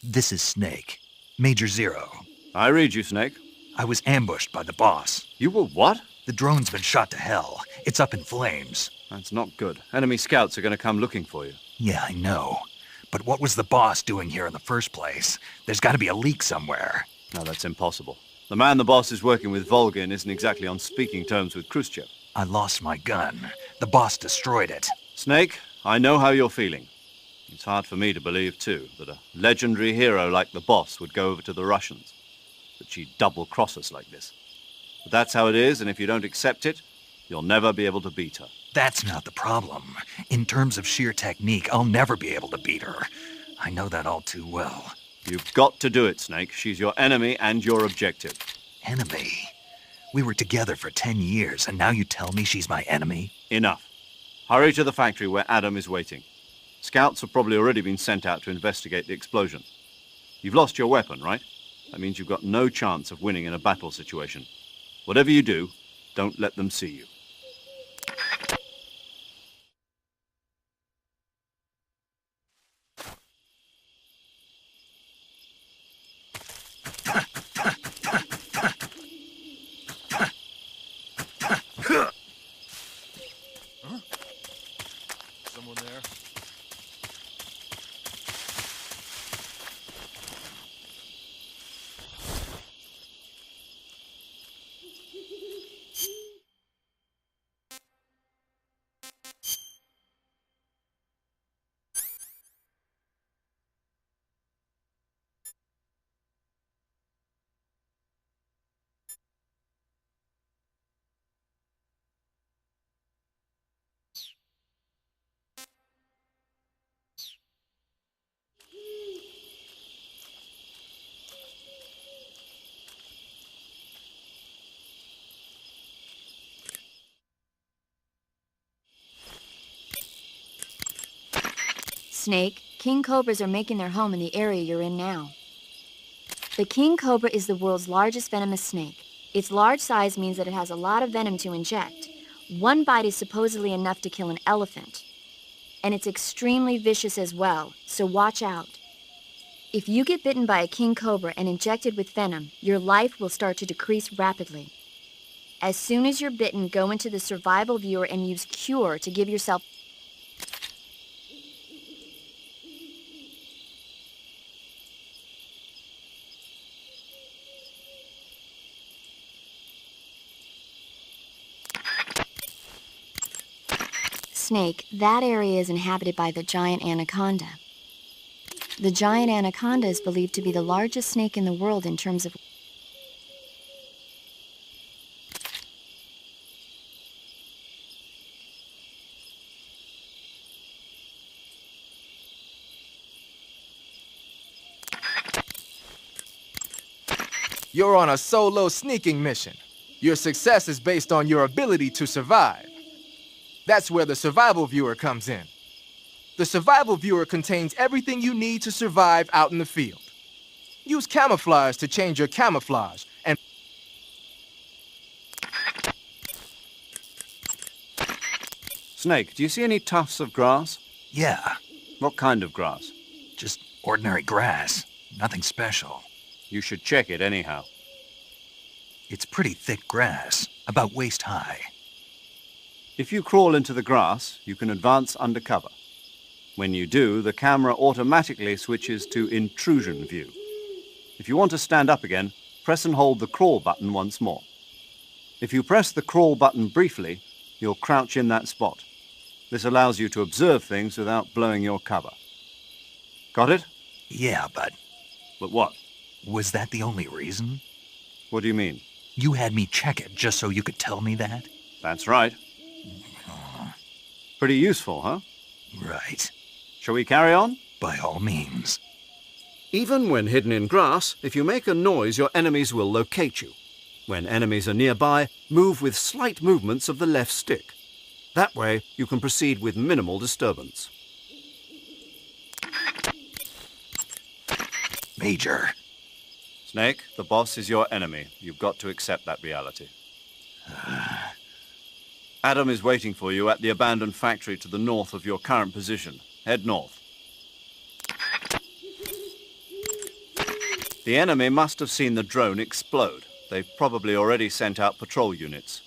This is Snake. Major Zero. I read you, Snake. I was ambushed by the boss. You were what? The drone's been shot to hell. It's up in flames. That's not good. Enemy scouts are going to come looking for you. Yeah, I know. But what was the boss doing here in the first place? There's got to be a leak somewhere. No, that's impossible. The man the boss is working with, Volgin, isn't exactly on speaking terms with Khrushchev. I lost my gun. The boss destroyed it. Snake, I know how you're feeling. It's hard for me to believe, too, that a legendary hero like the boss would go over to the Russians. That she'd double-cross us like this. But that's how it is, and if you don't accept it, you'll never be able to beat her. That's not the problem. In terms of sheer technique, I'll never be able to beat her. I know that all too well. You've got to do it, Snake. She's your enemy and your objective. Enemy? We were together for 10 years, and now you tell me she's my enemy? Enough. Hurry to the factory where Adam is waiting. Scouts have probably already been sent out to investigate the explosion. You've lost your weapon, right? That means you've got no chance of winning in a battle situation. Whatever you do, don't let them see you. Someone there? Snake, king cobras are making their home in the area you're in now. The king cobra is the world's largest venomous snake. Its large size means that it has a lot of venom to inject. One bite is supposedly enough to kill an elephant. And it's extremely vicious as well, so watch out. If you get bitten by a king cobra and injected with venom, your life will start to decrease rapidly. As soon as you're bitten, go into the survival viewer and use Cure to give yourself Snake, that area is inhabited by the giant anaconda. The giant anaconda is believed to be the largest snake in the world in terms of... You're on a solo sneaking mission. Your success is based on your ability to survive. That's where the survival viewer comes in. The survival viewer contains everything you need to survive out in the field. Use camouflage to change your camouflage and... Snake, do you see any tufts of grass? Yeah, What kind of grass? just ordinary grass. Nothing special. You should check it anyhow. It's pretty thick grass, about waist high. If you crawl into the grass, you can advance under cover. When you do, the camera automatically switches to intrusion view. If you want to stand up again, press and hold the crawl button once more. If you press the crawl button briefly, you'll crouch in that spot. This allows you to observe things without blowing your cover. Got it? Yeah, but But what? was that the only reason? What do you mean? You had me check it just so you could tell me that? That's right. Pretty useful, huh? Right. Shall we carry on? By all means. Even when hidden in grass, if you make a noise, your enemies will locate you. When enemies are nearby, move with slight movements of the left stick. That way, you can proceed with minimal disturbance. Major. Snake, the boss is your enemy. You've got to accept that reality. Adam is waiting for you at the abandoned factory to the north of your current position. Head north. The enemy must have seen the drone explode. They've probably already sent out patrol units.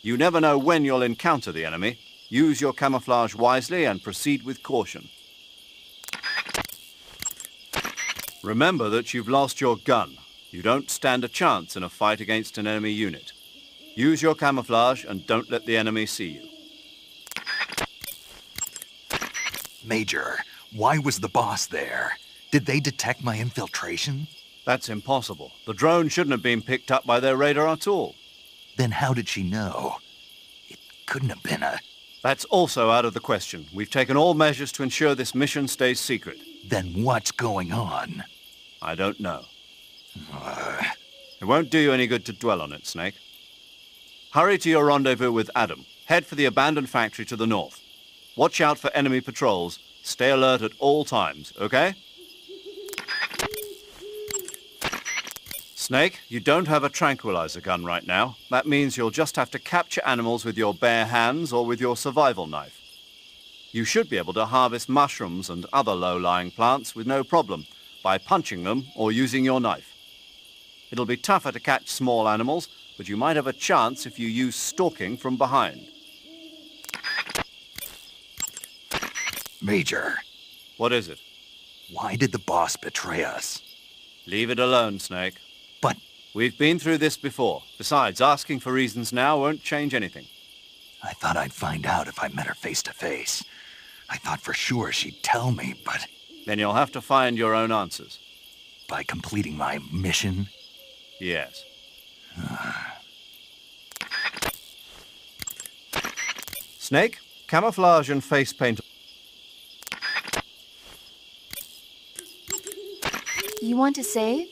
You never know when you'll encounter the enemy. Use your camouflage wisely and proceed with caution. Remember that you've lost your gun. You don't stand a chance in a fight against an enemy unit. Use your camouflage and don't let the enemy see you. Major, why was the boss there? Did they detect my infiltration? That's impossible. The drone shouldn't have been picked up by their radar at all. Then how did she know? It couldn't have been a... That's also out of the question. We've taken all measures to ensure this mission stays secret. Then what's going on? I don't know. It won't do you any good to dwell on it, Snake. Hurry to your rendezvous with Adam. Head for the abandoned factory to the north. Watch out for enemy patrols. Stay alert at all times, okay? Snake, you don't have a tranquilizer gun right now. That means you'll just have to capture animals with your bare hands or with your survival knife. You should be able to harvest mushrooms and other low-lying plants with no problem by punching them or using your knife. It'll be tougher to catch small animals, but you might have a chance if you use stalking from behind. Major, What is it? why did the boss betray us? Leave it alone, Snake. But We've been through this before. Besides, asking for reasons now won't change anything. I thought I'd find out if I met her face to face. I thought for sure she'd tell me, but Then you'll have to find your own answers. by completing my mission, Yes. Snake, camouflage and face paint. You want to save?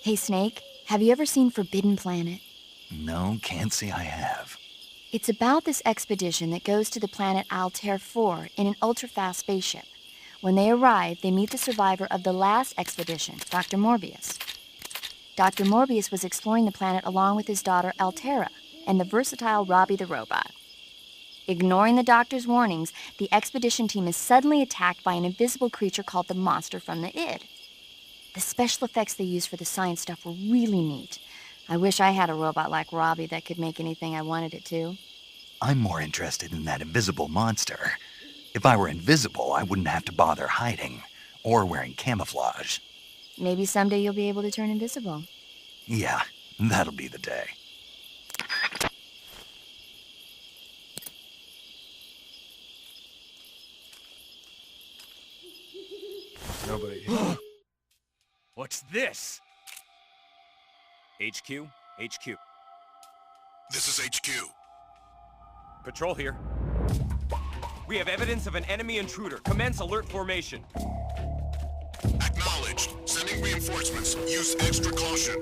Hey, Snake, have you ever seen Forbidden Planet? no, can't say I have. It's about this expedition that goes to the planet Altair 4 in an ultra-fast spaceship. When they arrive, they meet the survivor of the last expedition, Dr. Morbius. Dr. Morbius was exploring the planet along with his daughter Altera and the versatile Robbie the robot. Ignoring the doctor's warnings, the expedition team is suddenly attacked by an invisible creature called the Monster from the Id. The special effects they used for the science stuff were really neat. I wish I had a robot like Robbie that could make anything I wanted it to. I'm more interested in that invisible monster. If I were invisible, I wouldn't have to bother hiding or wearing camouflage. Maybe someday you'll be able to turn invisible. Yeah, that'll be the day. Nobody. What's this? HQ? HQ. This is HQ. Patrol here. We have evidence of an enemy intruder. Commence alert formation. Acknowledged. Sending reinforcements. Use extra caution.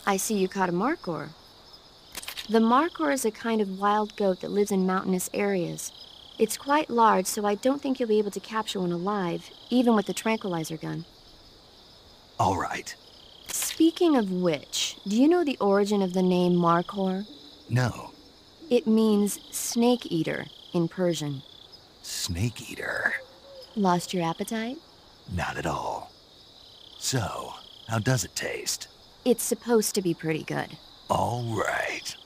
I see you caught a markhor. The markhor is a kind of wild goat that lives in mountainous areas. It's quite large, so I don't think you'll be able to capture one alive, even with the tranquilizer gun. All right. Speaking of which, do you know the origin of the name markhor? No. It means snake eater in Persian. Snake eater. Lost your appetite? Not at all. So, how does it taste? It's supposed to be pretty good. All right.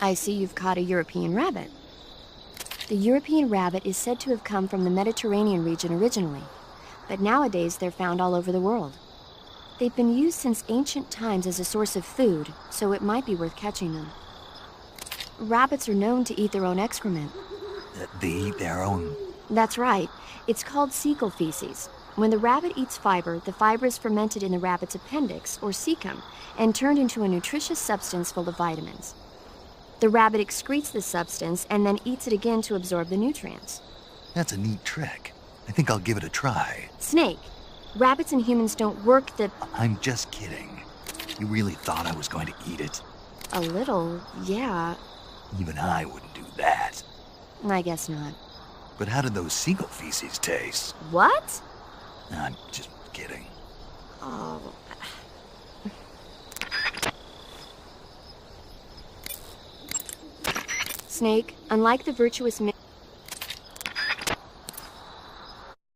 I see you've caught a European rabbit. The European rabbit is said to have come from the Mediterranean region originally, but nowadays they're found all over the world. They've been used since ancient times as a source of food, so it might be worth catching them. Rabbits are known to eat their own excrement. They eat their own... That's right. It's called cecal feces. When the rabbit eats fiber, the fiber is fermented in the rabbit's appendix, or cecum, and turned into a nutritious substance full of vitamins. The rabbit excretes this substance and then eats it again to absorb the nutrients. That's a neat trick. I think I'll give it a try. Snake, rabbits and humans don't work the... I'm just kidding. You really thought I was going to eat it? A little, yeah. Even I wouldn't do that. I guess not. But how did those seagull feces taste? What? I'm just kidding. Oh... Snake, unlike the virtuous